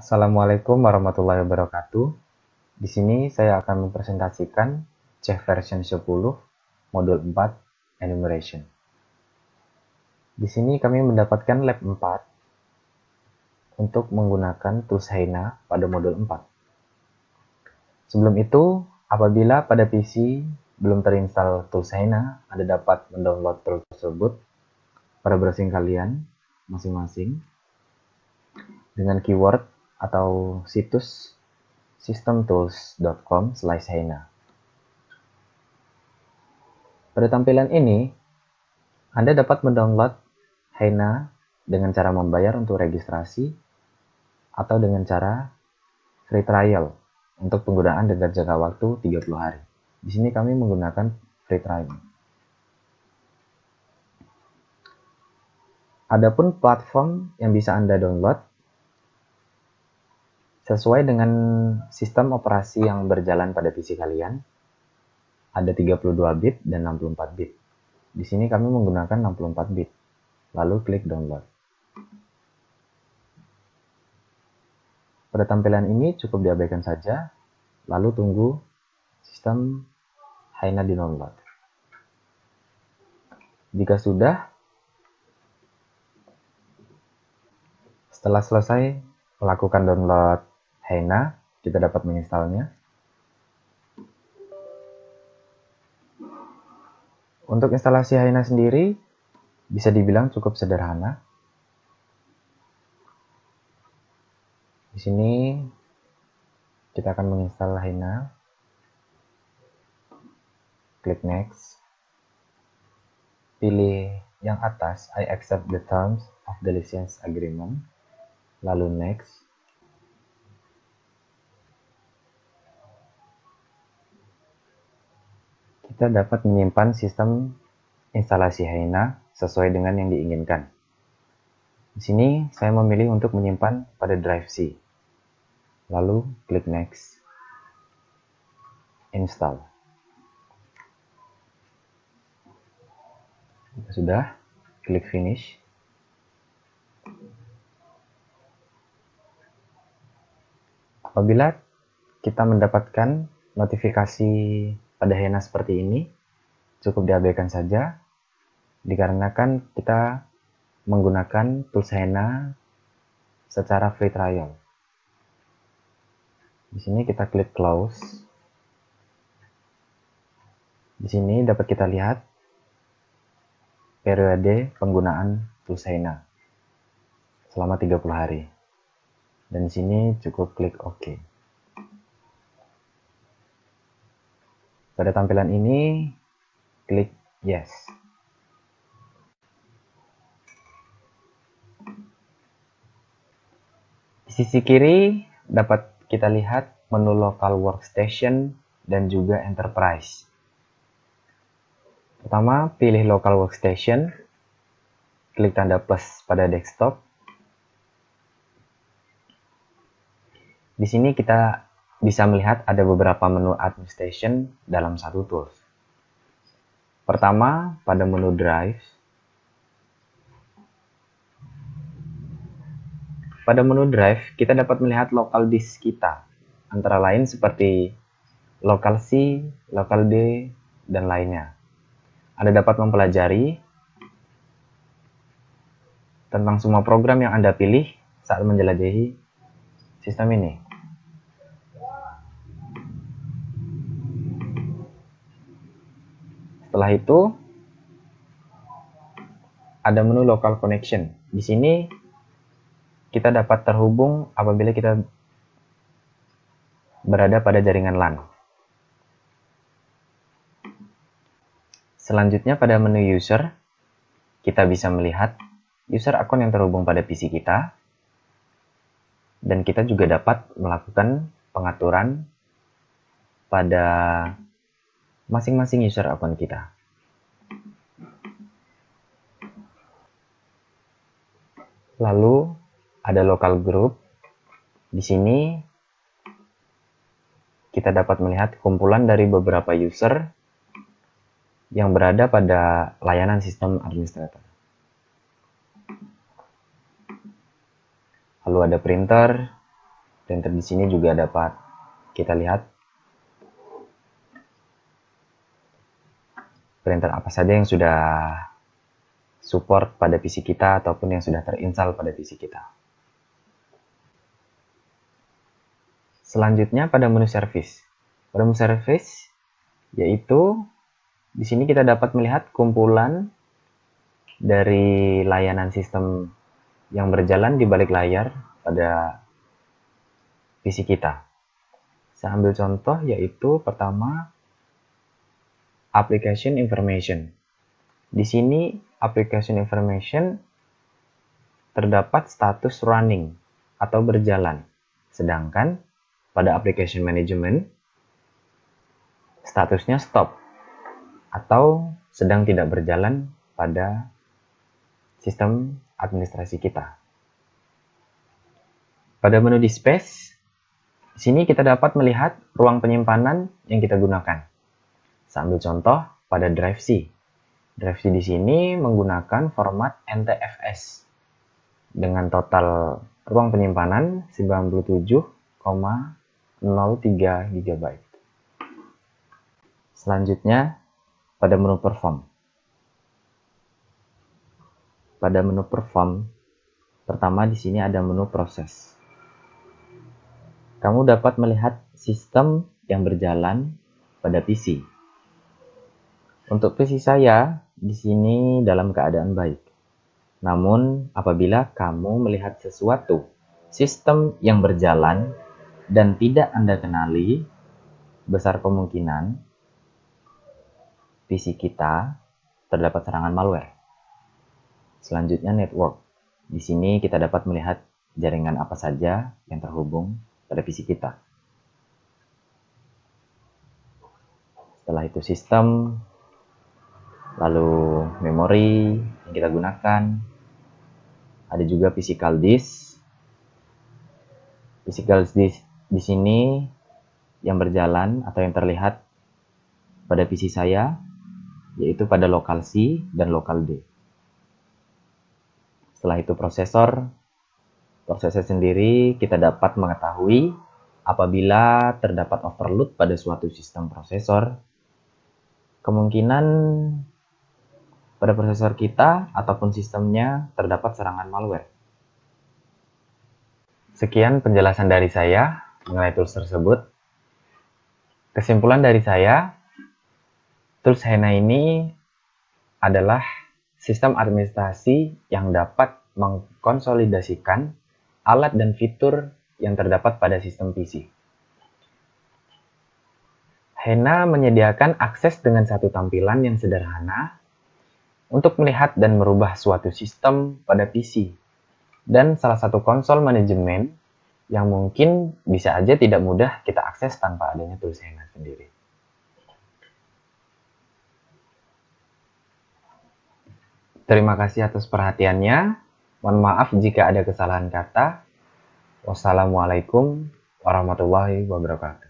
Assalamualaikum warahmatullahi wabarakatuh. Di sini saya akan mempresentasikan Chef version 10 modul 4 enumeration. Di sini kami mendapatkan lab 4 untuk menggunakan tools Heina pada modul 4. Sebelum itu, apabila pada PC belum terinstall tools Heina, Anda dapat mendownload tools tersebut pada browsing kalian masing-masing dengan keyword atau situs systemtools.com/heina. Pada tampilan ini, Anda dapat mendownload Heina dengan cara membayar untuk registrasi atau dengan cara free trial untuk penggunaan dengan jangka waktu 30 hari. Di sini kami menggunakan free trial. Adapun platform yang bisa Anda download sesuai dengan sistem operasi yang berjalan pada PC kalian. Ada 32 bit dan 64 bit. Di sini kami menggunakan 64 bit. Lalu klik download. Pada tampilan ini cukup diabaikan saja, lalu tunggu sistem Heina di download. Jika sudah, setelah selesai melakukan download Heina, kita dapat menginstalnya. Untuk instalasi Heina sendiri bisa dibilang cukup sederhana. Di sini kita akan menginstal Heina. Klik next. Pilih yang atas, I accept the terms of the license agreement. Lalu next. Kita dapat menyimpan sistem instalasi Heina sesuai dengan yang diinginkan. Di sini saya memilih untuk menyimpan pada drive C. Lalu klik next. Install. Jika sudah, klik finish. Apabila kita mendapatkan notifikasi pada Heina seperti ini, cukup diabaikan saja, dikarenakan kita menggunakan tools Heina secara free trial. Di sini kita klik close. Di sini dapat kita lihat periode penggunaan tools Heina selama 30 hari. Dan di sini cukup klik OK. Pada tampilan ini, klik yes. Di sisi kiri dapat kita lihat menu local workstation dan juga enterprise. Pertama, pilih local workstation, klik tanda plus pada desktop. Di sini kita bisa melihat ada beberapa menu administration dalam satu tools. Pertama, pada menu drive. Pada menu drive, kita dapat melihat local disk kita, antara lain seperti local C, local D, dan lainnya. Anda dapat mempelajari tentang semua program yang Anda pilih saat menjelajahi sistem ini. Setelah itu, ada menu local connection. Di sini kita dapat terhubung apabila kita berada pada jaringan LAN. Selanjutnya pada menu user, kita bisa melihat user akun yang terhubung pada PC kita, dan kita juga dapat melakukan pengaturan pada masing-masing user akun kita. Lalu ada local group. Di sini kita dapat melihat kumpulan dari beberapa user yang berada pada layanan sistem administrator. Lalu ada printer, Printer di sini juga dapat kita lihat printer apa saja yang sudah support pada PC kita ataupun yang sudah terinstall pada PC kita. Selanjutnya pada menu service. Pada menu service yaitu di sini kita dapat melihat kumpulan dari layanan sistem yang berjalan di balik layar pada PC kita. Saya ambil contoh yaitu pertama application information. Di sini application information terdapat status running atau berjalan. Sedangkan pada application management statusnya stop atau sedang tidak berjalan pada sistem administrasi kita. Pada menu dispatch, di sini kita dapat melihat ruang penyimpanan yang kita gunakan. Saya ambil contoh pada drive C. Drive C di sini menggunakan format NTFS dengan total ruang penyimpanan 97,03 GB. Selanjutnya pada menu perform. Pada menu perform, pertama di sini ada menu proses. Kamu dapat melihat sistem yang berjalan pada PC. Untuk PC saya di sini dalam keadaan baik. Namun apabila kamu melihat sesuatu sistem yang berjalan dan tidak Anda kenali, besar kemungkinan PC kita terdapat serangan malware. Selanjutnya network. Di sini kita dapat melihat jaringan apa saja yang terhubung pada PC kita. Setelah itu sistem, lalu memori yang kita gunakan. Ada juga physical disk. Physical disk di sini yang berjalan atau yang terlihat pada PC saya yaitu pada lokal C dan lokal D. Setelah itu prosesor sendiri kita dapat mengetahui apabila terdapat overload pada suatu sistem prosesor, kemungkinan pada prosesor kita ataupun sistemnya terdapat serangan malware. Sekian penjelasan dari saya mengenai tools tersebut. Kesimpulan dari saya, tools HENA ini adalah sistem administrasi yang dapat mengkonsolidasikan alat dan fitur yang terdapat pada sistem PC. HENA menyediakan akses dengan satu tampilan yang sederhana untuk melihat dan merubah suatu sistem pada PC, dan salah satu konsol manajemen yang mungkin bisa aja tidak mudah kita akses tanpa adanya tools HENA sendiri. Terima kasih atas perhatiannya. Mohon maaf jika ada kesalahan kata. Wassalamualaikum warahmatullahi wabarakatuh.